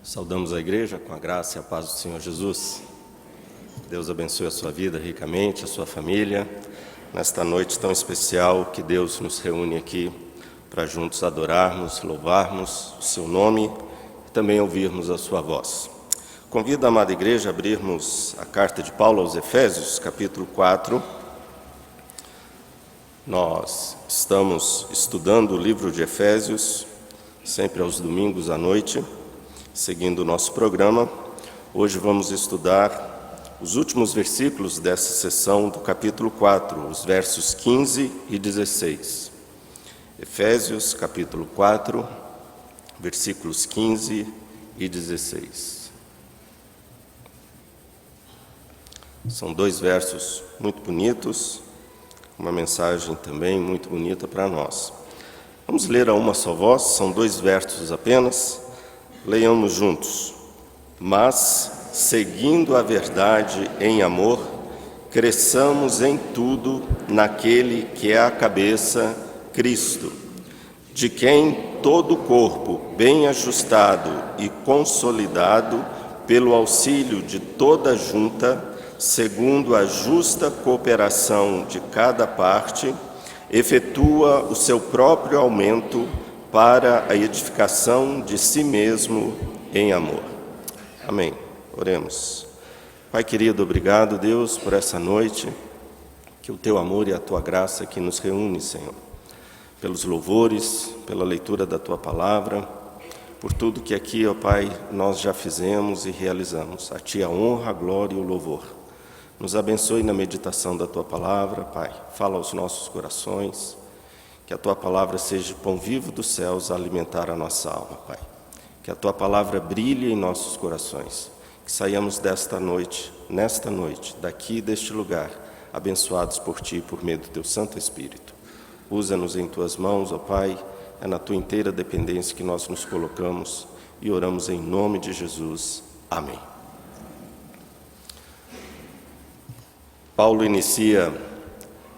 Saudamos a igreja com a graça e a paz do Senhor Jesus. Deus abençoe a sua vida ricamente, a sua família, nesta noite tão especial que Deus nos reúne aqui para juntos adorarmos, louvarmos o seu nome e também ouvirmos a sua voz. Convido a amada igreja a abrirmos a carta de Paulo aos Efésios, capítulo 4. Nós estamos estudando o livro de Efésios, sempre aos domingos à noite, seguindo o nosso programa. Hoje vamos estudar os últimos versículos dessa sessão do capítulo 4, os versos 15 e 16. Efésios, capítulo 4, versículos 15 e 16. São dois versos muito bonitos, uma mensagem também muito bonita para nós. Vamos ler a uma só voz, são dois versos apenas. Leiamos juntos. Mas, seguindo a verdade em amor, cresçamos em tudo naquele que é a cabeça, Cristo, de quem todo o corpo, bem ajustado e consolidado pelo auxílio de toda a junta, segundo a justa cooperação de cada parte, efetua o seu próprio aumento para a edificação de si mesmo em amor. Amém. Oremos. Pai querido, obrigado, Deus, por essa noite, que o teu amor e a tua graça que nos reúne, Senhor, pelos louvores, pela leitura da tua palavra, por tudo que aqui, ó Pai, nós já fizemos e realizamos. A ti a honra, a glória e o louvor. Nos abençoe na meditação da tua palavra, Pai. Fala aos nossos corações. Que a Tua palavra seja pão vivo dos céus a alimentar a nossa alma, Pai. Que a Tua palavra brilhe em nossos corações. Que saiamos nesta noite, daqui deste lugar, abençoados por Ti e por meio do Teu Santo Espírito. Usa-nos em Tuas mãos, ó Pai, é na Tua inteira dependência que nós nos colocamos e oramos em nome de Jesus. Amém. Paulo inicia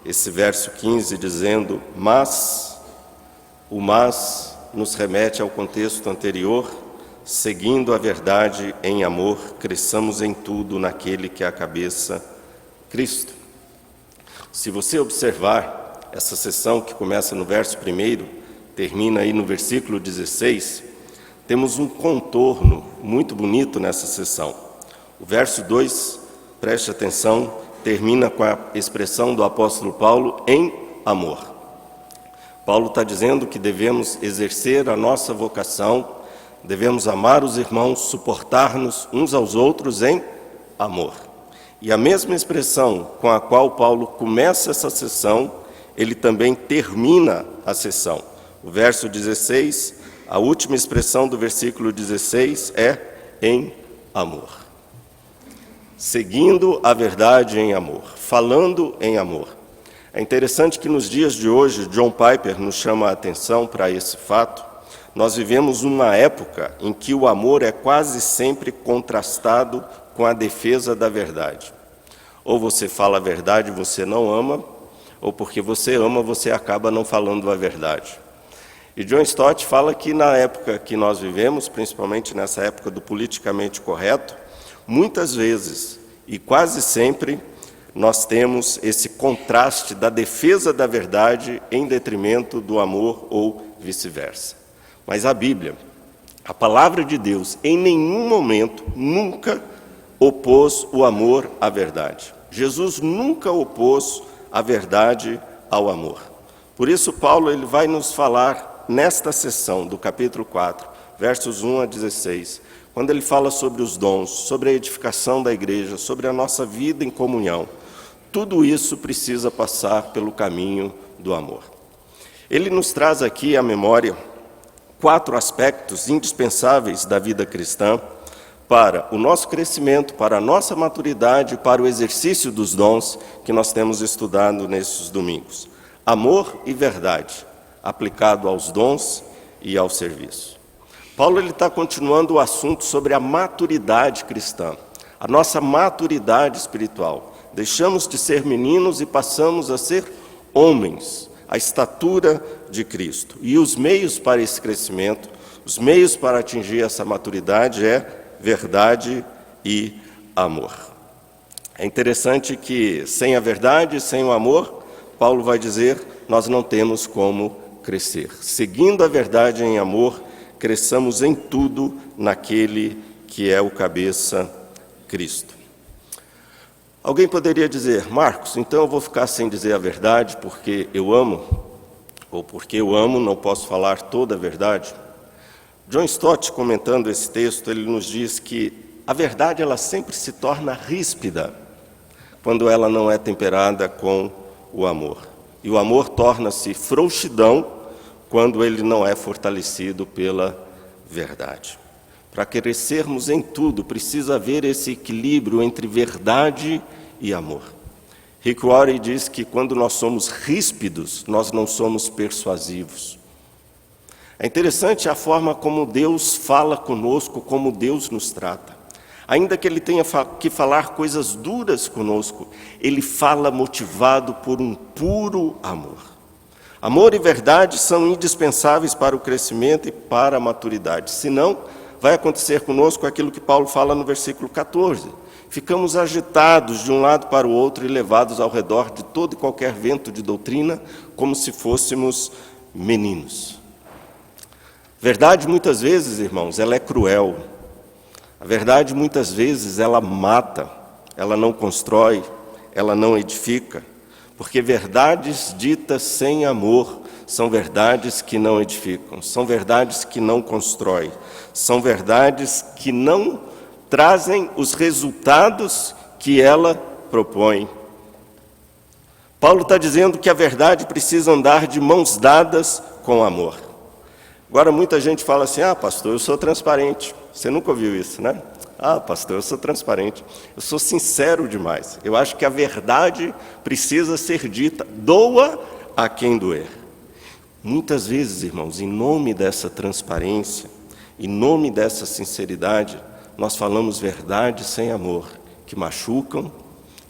esse verso 15 dizendo, mas, o mas nos remete ao contexto anterior, seguindo a verdade em amor, cresçamos em tudo naquele que é a cabeça, Cristo. Se você observar essa sessão que começa no verso 1, termina aí no versículo 16, temos um contorno muito bonito nessa sessão. O verso 2, preste atenção, termina com a expressão do apóstolo Paulo, em amor. Paulo está dizendo que devemos exercer a nossa vocação, devemos amar os irmãos, suportar-nos uns aos outros em amor. E a mesma expressão com a qual Paulo começa essa sessão, ele também termina a sessão. O verso 16, a última expressão do versículo 16 é em amor. Seguindo a verdade em amor, falando em amor. É interessante que nos dias de hoje, John Piper nos chama a atenção para esse fato. Nós vivemos uma época em que o amor é quase sempre contrastado com a defesa da verdade. Ou você fala a verdade e você não ama, ou porque você ama, você acaba não falando a verdade. E John Stott fala que na época que nós vivemos, principalmente nessa época do politicamente correto, muitas vezes, e quase sempre, nós temos esse contraste da defesa da verdade em detrimento do amor ou vice-versa. Mas a Bíblia, a palavra de Deus, em nenhum momento, nunca opôs o amor à verdade. Jesus nunca opôs a verdade ao amor. Por isso, Paulo ele vai nos falar nesta sessão do capítulo 4, versos 1 a 16, quando ele fala sobre os dons, sobre a edificação da igreja, sobre a nossa vida em comunhão, tudo isso precisa passar pelo caminho do amor. Ele nos traz aqui à memória 4 aspectos indispensáveis da vida cristã para o nosso crescimento, para a nossa maturidade, para o exercício dos dons que nós temos estudado nesses domingos. Amor e verdade, aplicado aos dons e ao serviço. Paulo está continuando o assunto sobre a maturidade cristã, a nossa maturidade espiritual. Deixamos de ser meninos e passamos a ser homens, a estatura de Cristo. E os meios para esse crescimento Os meios para atingir essa maturidade é verdade e amor. É interessante que sem a verdade, sem o amor, Paulo vai dizer, nós não temos como crescer. Seguindo a verdade em amor, cresçamos em tudo naquele que é o cabeça, Cristo. Alguém poderia dizer, Marcos, então eu vou ficar sem dizer a verdade porque eu amo? Ou porque eu amo, não posso falar toda a verdade? John Stott, comentando esse texto, ele nos diz que a verdade ela sempre se torna ríspida quando ela não é temperada com o amor. E o amor torna-se frouxidão quando ele não é fortalecido pela verdade. Para crescermos em tudo, precisa haver esse equilíbrio entre verdade e amor. Rick Warren diz que quando nós somos ríspidos, nós não somos persuasivos. É interessante a forma como Deus fala conosco, como Deus nos trata. Ainda que Ele tenha que falar coisas duras conosco, Ele fala motivado por um puro amor. Amor e verdade são indispensáveis para o crescimento e para a maturidade. Senão, vai acontecer conosco aquilo que Paulo fala no versículo 14. Ficamos agitados de um lado para o outro e levados ao redor de todo e qualquer vento de doutrina, como se fôssemos meninos. Verdade, muitas vezes, irmãos, ela é cruel. A verdade, muitas vezes, ela mata, ela não constrói, ela não edifica. Porque verdades ditas sem amor são verdades que não edificam, são verdades que não constroem, são verdades que não trazem os resultados que ela propõe. Paulo está dizendo que a verdade precisa andar de mãos dadas com amor. Agora muita gente fala assim, pastor, eu sou transparente. Você nunca ouviu isso, né? Pastor, eu sou transparente. Eu sou sincero demais. Eu acho que a verdade precisa ser dita, doa a quem doer. Muitas vezes, irmãos, em nome dessa transparência, em nome dessa sinceridade, nós falamos verdade sem amor, que machucam,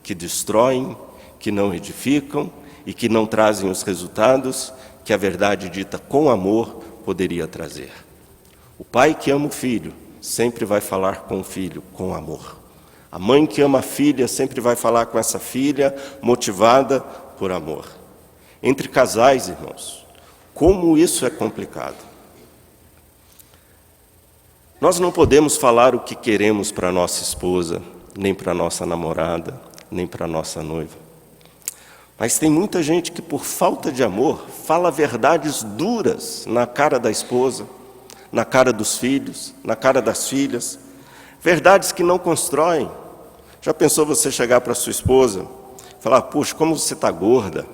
que destroem, que não edificam e que não trazem os resultados que a verdade dita com amor poderia trazer. O pai que ama o filho sempre vai falar com o filho com amor. A mãe que ama a filha sempre vai falar com essa filha motivada por amor. Entre casais, irmãos, como isso é complicado. Nós não podemos falar o que queremos para nossa esposa, nem para nossa namorada, nem para nossa noiva. Mas tem muita gente que, por falta de amor, fala verdades duras na cara da esposa, na cara dos filhos, na cara das filhas, verdades que não constroem. Já pensou você chegar para sua esposa e falar, puxa, como você está gorda,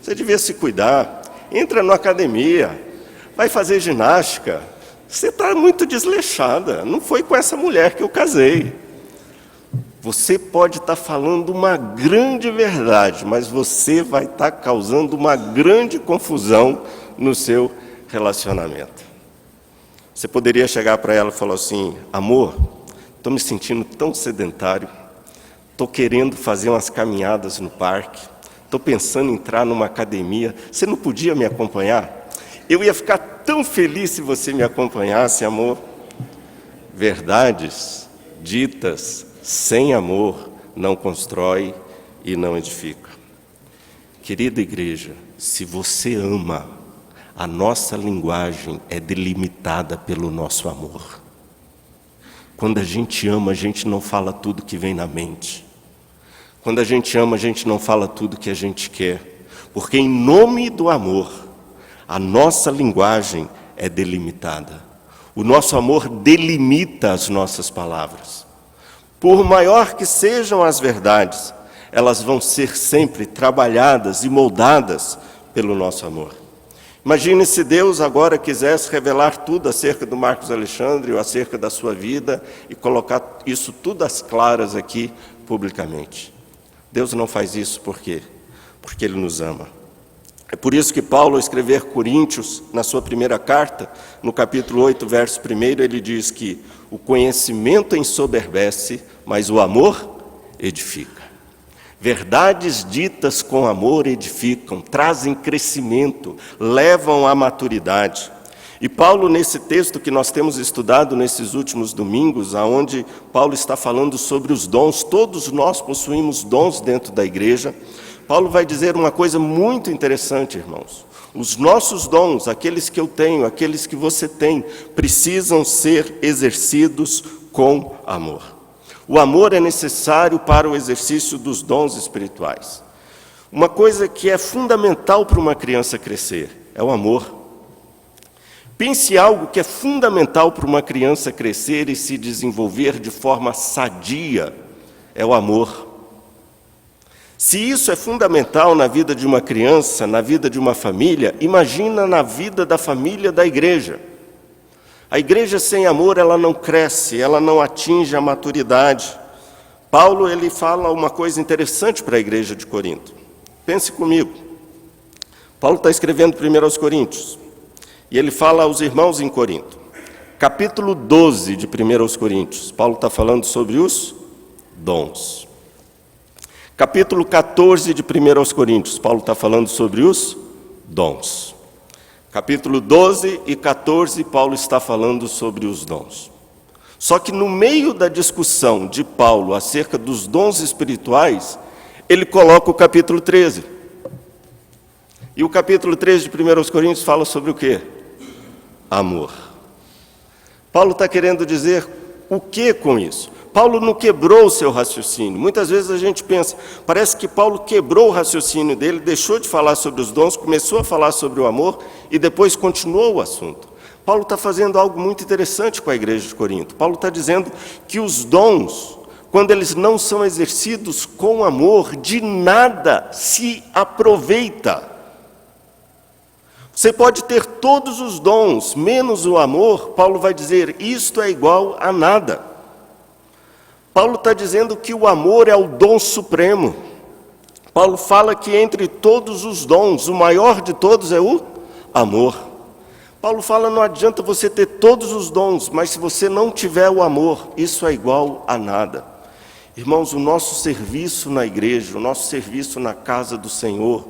você devia se cuidar, entra na academia, vai fazer ginástica, você está muito desleixada, não foi com essa mulher que eu casei. Você pode estar falando uma grande verdade, mas você vai estar causando uma grande confusão no seu relacionamento. Você poderia chegar para ela e falar assim, amor, estou me sentindo tão sedentário, estou querendo fazer umas caminhadas no parque, estou pensando em entrar numa academia, você não podia me acompanhar? Eu ia ficar tão feliz se você me acompanhasse, amor. Verdades ditas sem amor não constrói e não edifica. Querida igreja, se você ama, a nossa linguagem é delimitada pelo nosso amor. Quando a gente ama, a gente não fala tudo que vem na mente. Quando a gente ama, a gente não fala tudo que a gente quer. Porque em nome do amor, a nossa linguagem é delimitada. O nosso amor delimita as nossas palavras. Por maior que sejam as verdades, elas vão ser sempre trabalhadas e moldadas pelo nosso amor. Imagine se Deus agora quisesse revelar tudo acerca do Marcos Alexandre, ou acerca da sua vida, e colocar isso tudo às claras aqui publicamente. Deus não faz isso por quê? Porque Ele nos ama. É por isso que Paulo, ao escrever Coríntios, na sua primeira carta, no capítulo 8, verso 1, ele diz que o conhecimento ensoberbece, mas o amor edifica. Verdades ditas com amor edificam, trazem crescimento, levam à maturidade. E Paulo, nesse texto que nós temos estudado nesses últimos domingos, aonde Paulo está falando sobre os dons, todos nós possuímos dons dentro da igreja, Paulo vai dizer uma coisa muito interessante, irmãos. Os nossos dons, aqueles que eu tenho, aqueles que você tem, precisam ser exercidos com amor. O amor é necessário para o exercício dos dons espirituais. Uma coisa que é fundamental para uma criança crescer é o amor. Pense algo que é fundamental para uma criança crescer e se desenvolver de forma sadia, é o amor. Se isso é fundamental na vida de uma criança, na vida de uma família, imagina na vida da família da igreja. A igreja sem amor, ela não cresce, ela não atinge a maturidade. Paulo, ele fala uma coisa interessante para a igreja de Corinto. Pense comigo. Paulo está escrevendo primeiro aos Coríntios. E ele fala aos irmãos em Corinto. Capítulo 12 de 1 aos Coríntios. Paulo está falando sobre os dons. Capítulo 14 de 1 aos Coríntios. Paulo está falando sobre os dons. Capítulo 12 e 14, Paulo está falando sobre os dons. Só que no meio da discussão de Paulo acerca dos dons espirituais, ele coloca o capítulo 13. E o capítulo 13 de 1 aos Coríntios fala sobre o quê? Amor. Paulo está querendo dizer o que com isso? Paulo não quebrou o seu raciocínio. Muitas vezes a gente pensa, parece que Paulo quebrou o raciocínio dele, deixou de falar sobre os dons, começou a falar sobre o amor e depois continuou o assunto. Paulo está fazendo algo muito interessante com a igreja de Corinto. Paulo está dizendo que os dons, quando eles não são exercidos com amor, de nada se aproveita. Você pode ter todos os dons, menos o amor, Paulo vai dizer, isto é igual a nada. Paulo está dizendo que o amor é o dom supremo. Paulo fala que entre todos os dons, o maior de todos é o amor. Paulo fala, não adianta você ter todos os dons, mas se você não tiver o amor, isso é igual a nada. Irmãos, o nosso serviço na igreja, o nosso serviço na casa do Senhor,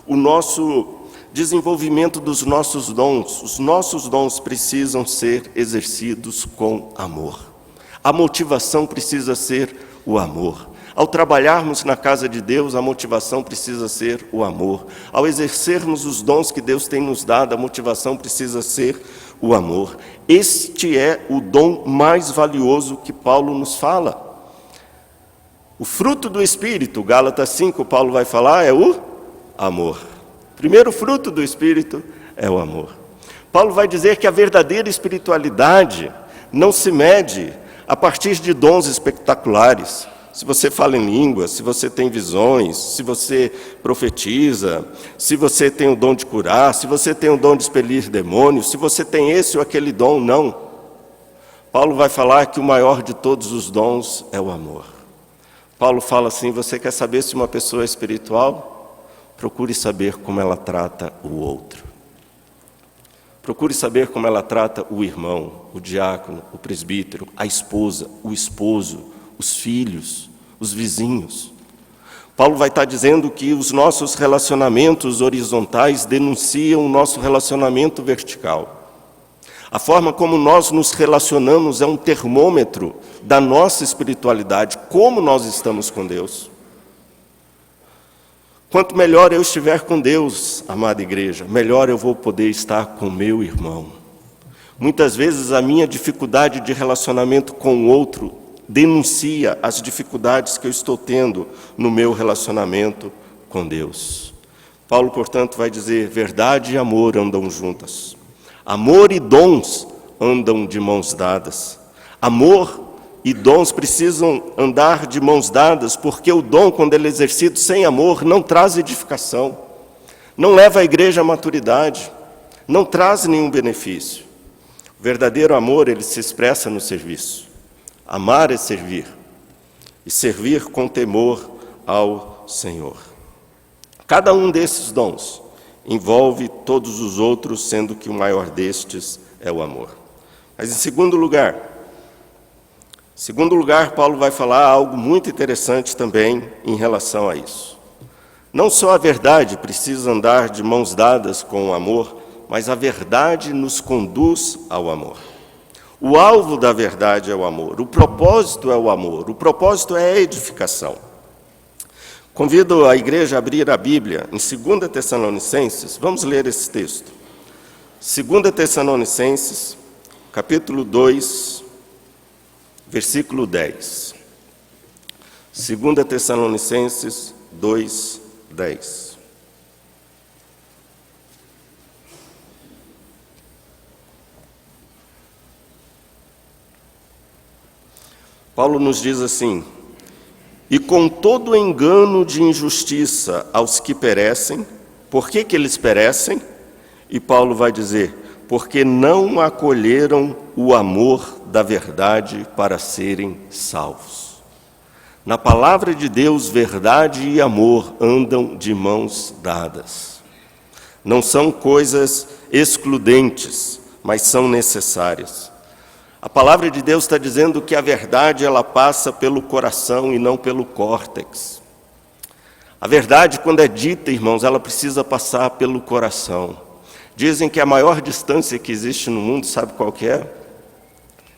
o nosso desenvolvimento dos nossos dons, os nossos dons precisam ser exercidos com amor. A motivação precisa ser o amor. Ao trabalharmos na casa de Deus, a motivação precisa ser o amor. Ao exercermos os dons que Deus tem nos dado, a motivação precisa ser o amor. Este é o dom mais valioso que Paulo nos fala. O fruto do Espírito, Gálatas 5, Paulo vai falar, é o amor. O primeiro fruto do Espírito é o amor. Paulo vai dizer que a verdadeira espiritualidade não se mede a partir de dons espetaculares. Se você fala em línguas, se você tem visões, se você profetiza, se você tem o dom de curar, se você tem o dom de expelir demônios, se você tem esse ou aquele dom, não. Paulo vai falar que o maior de todos os dons é o amor. Paulo fala assim, você quer saber se uma pessoa é espiritual? Procure saber como ela trata o outro. Procure saber como ela trata o irmão, o diácono, o presbítero, a esposa, o esposo, os filhos, os vizinhos. Paulo vai estar dizendo que os nossos relacionamentos horizontais denunciam o nosso relacionamento vertical. A forma como nós nos relacionamos é um termômetro da nossa espiritualidade, como nós estamos com Deus. Quanto melhor eu estiver com Deus, amada igreja, melhor eu vou poder estar com meu irmão. Muitas vezes a minha dificuldade de relacionamento com o outro denuncia as dificuldades que eu estou tendo no meu relacionamento com Deus. Paulo, portanto, vai dizer, verdade e amor andam juntas. Amor e dons andam de mãos dadas. Amor e dons precisam andar de mãos dadas, porque o dom, quando ele é exercido sem amor, não traz edificação, não leva a igreja à maturidade, não traz nenhum benefício. O verdadeiro amor, ele se expressa no serviço. Amar é servir, e servir com temor ao Senhor. Cada um desses dons envolve todos os outros, sendo que o maior destes é o amor. Mas em segundo lugar, Paulo vai falar algo muito interessante também em relação a isso. Não só a verdade precisa andar de mãos dadas com o amor, mas a verdade nos conduz ao amor. O alvo da verdade é o amor, o propósito é o amor, o propósito é a edificação. Convido a igreja a abrir a Bíblia em 2 Tessalonicenses, vamos ler esse texto. 2 Tessalonicenses, capítulo 2, versículo 10. 2 Tessalonicenses 2, 10. Paulo nos diz assim: e com todo engano de injustiça aos que perecem. Por que eles perecem? E Paulo vai dizer: porque não acolheram o amor da verdade para serem salvos. Na palavra de Deus, verdade e amor andam de mãos dadas. Não são coisas excludentes, mas são necessárias. A palavra de Deus está dizendo que a verdade ela passa pelo coração e não pelo córtex. A verdade, quando é dita, irmãos, ela precisa passar pelo coração. Dizem que a maior distância que existe no mundo, sabe qual que é?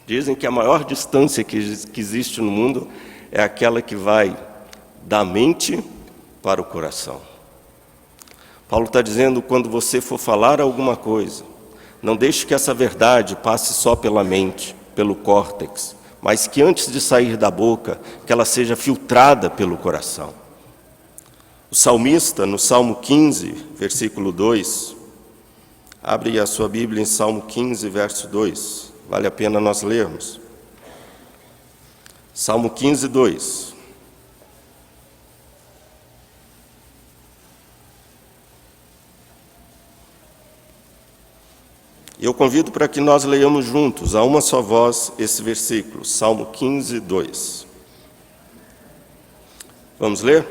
Dizem que a maior distância que existe no mundo é aquela que vai da mente para o coração. Paulo está dizendo, quando você for falar alguma coisa, não deixe que essa verdade passe só pela mente, pelo córtex, mas que antes de sair da boca, que ela seja filtrada pelo coração. O salmista, no Salmo 15, versículo 2, abre a sua Bíblia em Salmo 15, verso 2, vale a pena nós lermos. Salmo 15, 2. Eu convido para que nós leiamos juntos, a uma só voz, esse versículo, Salmo 15, 2. Vamos ler?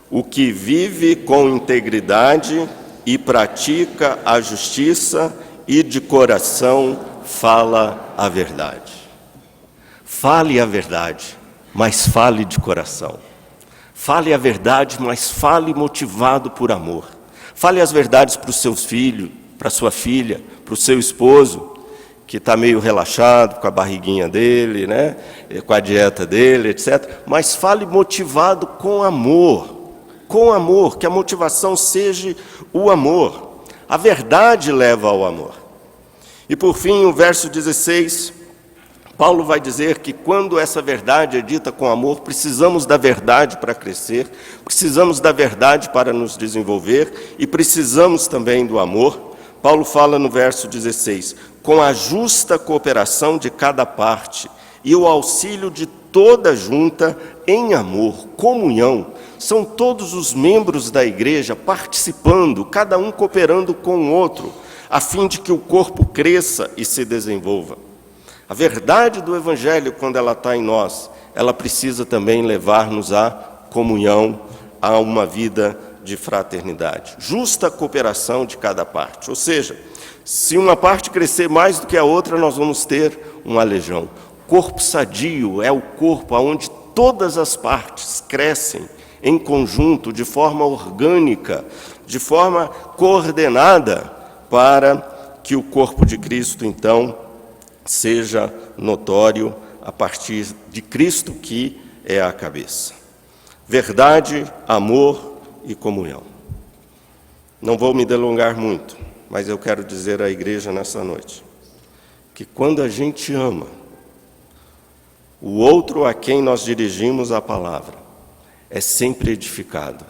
O que vive com integridade e pratica a justiça e de coração fala a verdade. Fale a verdade, mas fale de coração. Fale a verdade, mas fale motivado por amor. Fale as verdades para os seus filhos, para sua filha, para o seu esposo, que está meio relaxado com a barriguinha dele, né? Com a dieta dele, etc. Mas fale motivado com amor, que a motivação seja o amor. A verdade leva ao amor. E por fim, o verso 16, Paulo vai dizer que quando essa verdade é dita com amor, precisamos da verdade para crescer, precisamos da verdade para nos desenvolver e precisamos também do amor. Paulo fala no verso 16, com a justa cooperação de cada parte e o auxílio de toda junta em amor, comunhão, são todos os membros da igreja participando, cada um cooperando com o outro, a fim de que o corpo cresça e se desenvolva. A verdade do Evangelho, quando ela está em nós, ela precisa também levar-nos à comunhão, a uma vida de fraternidade. Justa cooperação de cada parte. Ou seja, se uma parte crescer mais do que a outra, nós vamos ter uma legião. Corpo sadio é o corpo onde todas as partes crescem em conjunto, de forma orgânica, de forma coordenada, para que o corpo de Cristo, então, seja notório a partir de Cristo, que é a cabeça. Verdade, amor e comunhão. Não vou me delongar muito, mas eu quero dizer à igreja nessa noite, que quando a gente ama o outro a quem nós dirigimos a palavra, é sempre edificado,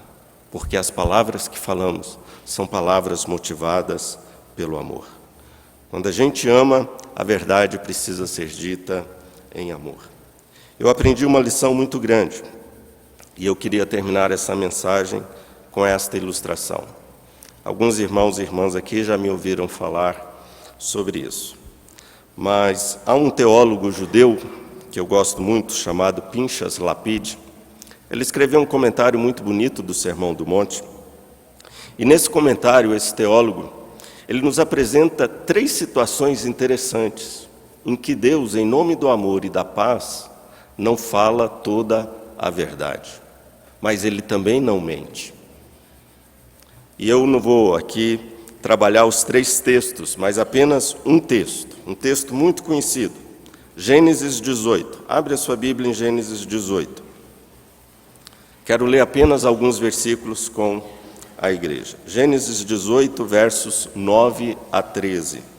porque as palavras que falamos são palavras motivadas pelo amor. Quando a gente ama, a verdade precisa ser dita em amor. Eu aprendi uma lição muito grande, e eu queria terminar essa mensagem com esta ilustração. Alguns irmãos e irmãs aqui já me ouviram falar sobre isso. Mas há um teólogo judeu, que eu gosto muito, chamado Pinchas Lapid. Ele escreveu um comentário muito bonito do Sermão do Monte. E nesse comentário, esse teólogo, ele nos apresenta 3 situações interessantes, em que Deus, em nome do amor e da paz, não fala toda a verdade. Mas Ele também não mente. E eu não vou aqui trabalhar os 3 textos, mas apenas um texto muito conhecido. Gênesis 18. Abre a sua Bíblia em Gênesis 18. Quero ler apenas alguns versículos com a igreja. Gênesis 18, versos 9 a 13.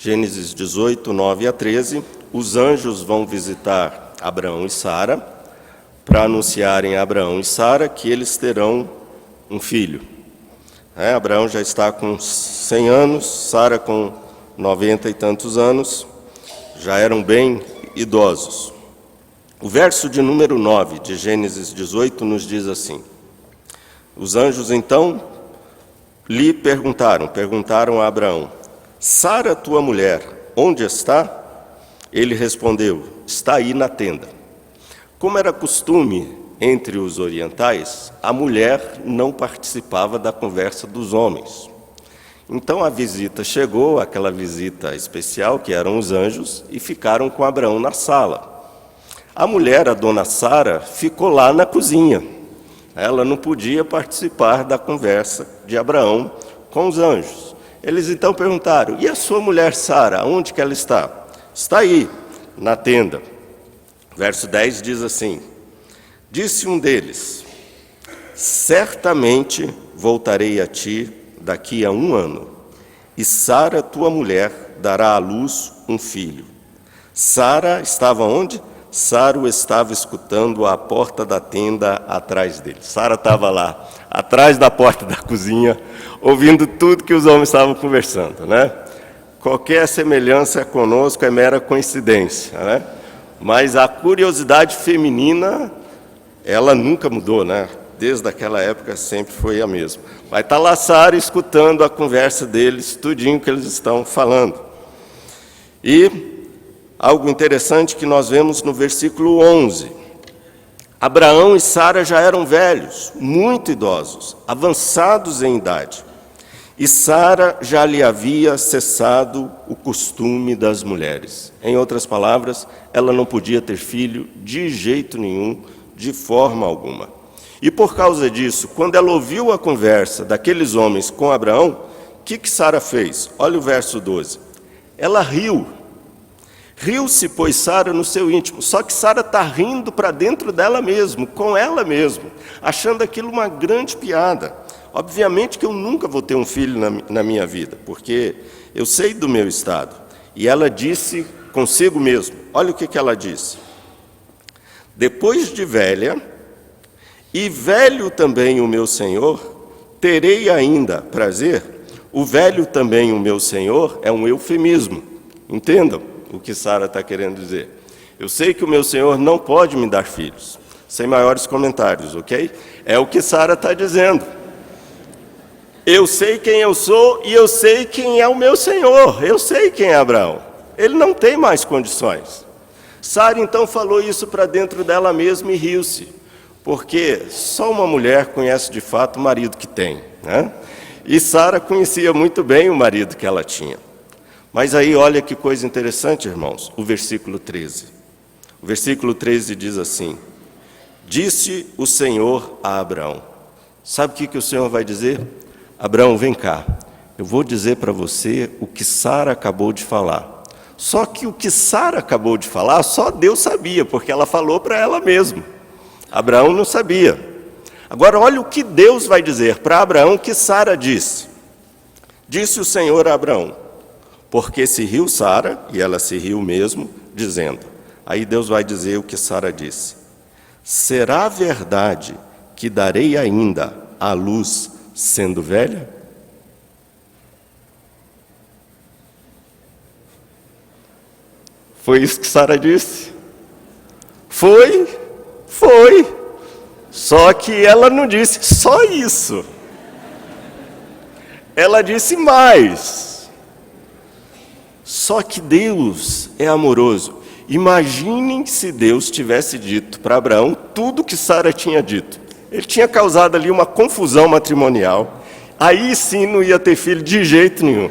Gênesis 18, 9 a 13, os anjos vão visitar Abraão e Sara para anunciarem a Abraão e Sara que eles terão um filho. Abraão já está com 100 anos, Sara com 90 e tantos anos, já eram bem idosos. O verso de número 9 de Gênesis 18 nos diz assim: os anjos então lhe perguntaram a Abraão: Sara, tua mulher, onde está? Ele respondeu: está aí na tenda. Como era costume entre os orientais, a mulher não participava da conversa dos homens. Então a visita chegou, aquela visita especial, que eram os anjos, e ficaram com Abraão na sala. A mulher, a dona Sara, ficou lá na cozinha. Ela não podia participar da conversa de Abraão com os anjos. Eles então perguntaram: e a sua mulher Sara, onde que ela está? Está aí, na tenda. Verso 10 diz assim: disse um deles: certamente voltarei a ti daqui a 1 ano, e Sara, tua mulher, dará à luz um filho. Sara estava onde? Sara estava escutando à porta da tenda atrás dele. Sara estava lá, atrás da porta da cozinha, ouvindo tudo que os homens estavam conversando, né? Qualquer semelhança conosco é mera coincidência, né? Mas a curiosidade feminina, ela nunca mudou, né? Desde aquela época sempre foi a mesma. Vai estar lá Sara escutando a conversa deles, tudinho que eles estão falando. E algo interessante que nós vemos no versículo 11. Abraão e Sara já eram velhos, muito idosos, avançados em idade. E Sara já lhe havia cessado o costume das mulheres. Em outras palavras, ela não podia ter filho de jeito nenhum, de forma alguma. E por causa disso, quando ela ouviu a conversa daqueles homens com Abraão, o que Sara fez? Olha o verso 12. Ela riu. Riu-se, pois, Sara no seu íntimo. Só que Sara está rindo para dentro dela mesma, com ela mesma, achando aquilo uma grande piada. Obviamente que eu nunca vou ter um filho na minha vida, porque eu sei do meu estado. E ela disse consigo mesma, olha o que ela disse: depois de velha, e velho também o meu senhor, terei ainda prazer. O velho também o meu senhor é um eufemismo. Entendam o que Sara está querendo dizer. Eu sei que o meu senhor não pode me dar filhos. Sem maiores comentários, ok? É o que Sara está dizendo. Eu sei quem eu sou e eu sei quem é o meu senhor. Eu sei quem é Abraão. Ele não tem mais condições. Sara então falou isso para dentro dela mesma e riu-se. Porque só uma mulher conhece de fato o marido que tem, né? E Sara conhecia muito bem o marido que ela tinha. Mas aí olha que coisa interessante, irmãos, o versículo 13. O versículo 13 diz assim: disse o Senhor a Abraão. Sabe o que o Senhor vai dizer? Abraão, vem cá, eu vou dizer para você o que Sara acabou de falar. Só que o que Sara acabou de falar, só Deus sabia, porque ela falou para ela mesma. Abraão não sabia. Agora olha o que Deus vai dizer para Abraão que Sara disse. Disse o Senhor a Abraão: porque se riu Sara, e ela se riu mesmo, dizendo. Aí Deus vai dizer o que Sara disse: será verdade que darei ainda à luz sendo velha? Foi isso que Sara disse? Foi. Só que ela não disse só isso. Ela disse mais. Só que Deus é amoroso. Imaginem se Deus tivesse dito para Abraão tudo que Sara tinha dito. Ele tinha causado ali uma confusão matrimonial. Aí sim não ia ter filho de jeito nenhum.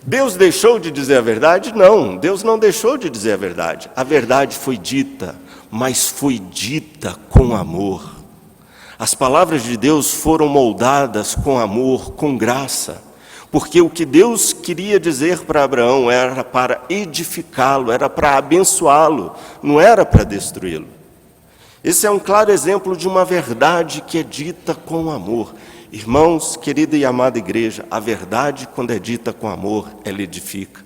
Deus deixou de dizer a verdade? Não, Deus não deixou de dizer a verdade. A verdade foi dita, mas foi dita com amor. As palavras de Deus foram moldadas com amor, com graça. Porque o que Deus queria dizer para Abraão era para edificá-lo, era para abençoá-lo, não era para destruí-lo. Esse é um claro exemplo de uma verdade que é dita com amor. Irmãos, querida e amada igreja, a verdade, quando é dita com amor, ela edifica.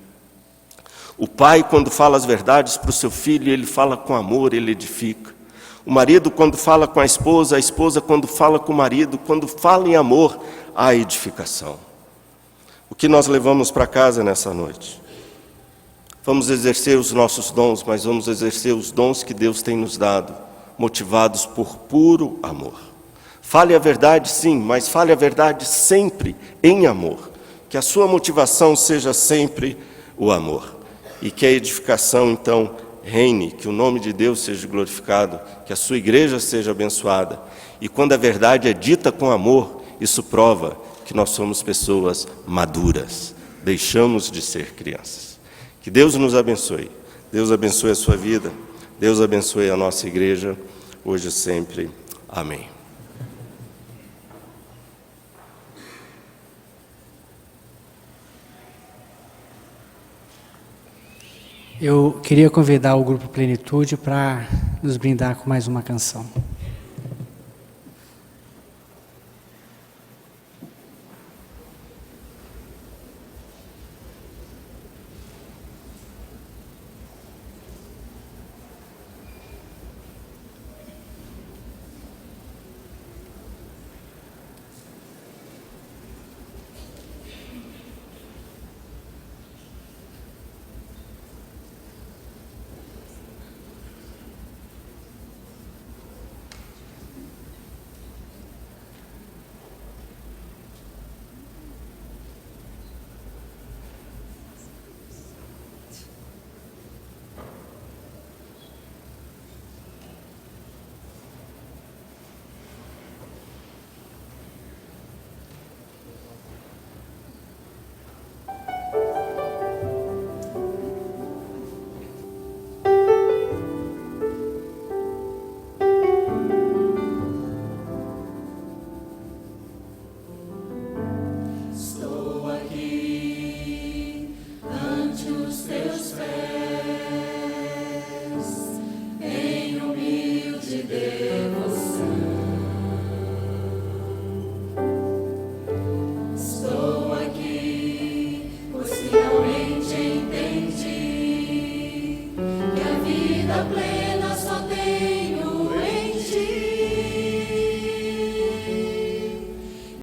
O pai, quando fala as verdades para o seu filho, ele fala com amor, ele edifica. O marido, quando fala com a esposa, quando fala com o marido, quando fala em amor, há edificação. O que nós levamos para casa nessa noite? Vamos exercer os nossos dons, mas vamos exercer os dons que Deus tem nos dado, motivados por puro amor. Fale a verdade, sim, mas fale a verdade sempre em amor. Que a sua motivação seja sempre o amor. E que a edificação, então, reine, que o nome de Deus seja glorificado, que a sua igreja seja abençoada. E quando a verdade é dita com amor, isso prova que nós somos pessoas maduras. Deixamos de ser crianças. Que Deus nos abençoe. Deus abençoe a sua vida. Deus abençoe a nossa igreja, hoje e sempre. Amém. Eu queria convidar o Grupo Plenitude para nos brindar com mais uma canção. Play.